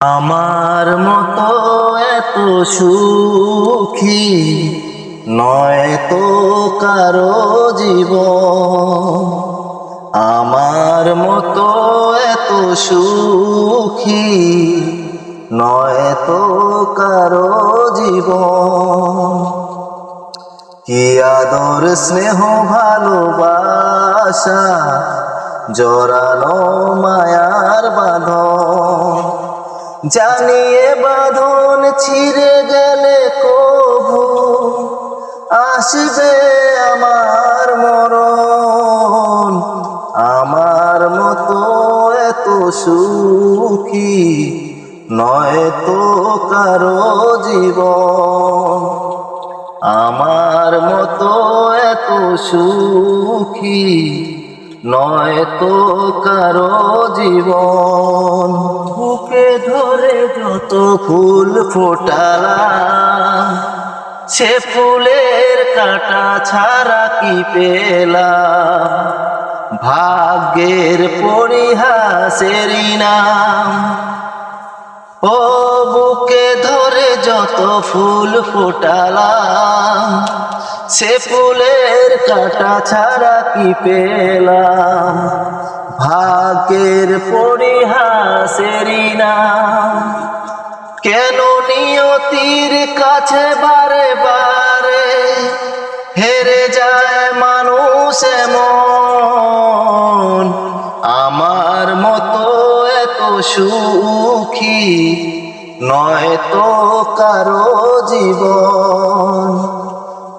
আমার মতো এত সুখী নয় তো কারো জীবন। আমার মতো এত সুখী নয় তো কারো জীবন। কি আদর স্নেহ ভালোবাসা জড়ানো মায়ার বাঁধন। জানিয়ে বাঁধন ছিঁড়ে গেলে কবু আসবে আমার মরণ। আমার মতো এত সুখী নয় তো কারো জীবন। আমার মতো এত সুখী নয় তো কারো জীবন। বুকে ধরে যত ফুল ফোটালাম সে ফুলের কাঁটা ছাড়া কি পেলাম। ভাগ্যের পরিহাসেরই নাম। ও বুকে ধরে যত ফুল ফোটালাম সে ফুলের কাঁটা ছাড়া কি পেলাম। ভাগ্যের পরিহাসেরই নাম। কেন নিয়তির কাছে বারে বারে হেরে যায় মানুষ এমন। আমার মতো এত সুখী নয় তো কারো জীবন।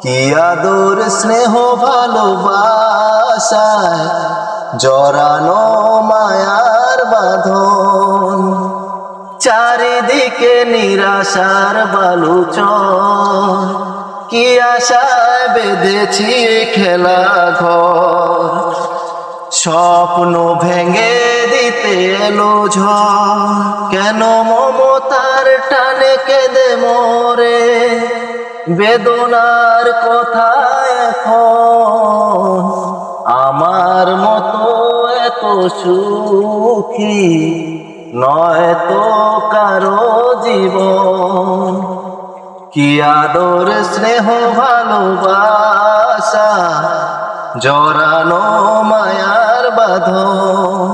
কি আদর স্নেহ ভালোবাসায় জড়ানো মায়ার বাঁধন। চারিদিকে নিরাশার বালুচর, কি আশায় বেঁধেছি খেলা ঘর। স্বপ্ন ভেঙে দিতে এলো ঝড়, কেন মমতার টানে কেঁদে মরে বেদনার কথা এখন। আমার মতো এত সুখী নয় তো কারো জীবন। কি আদর স্নেহ ভালোবাসা জড়ানো মায়ার বাঁধন।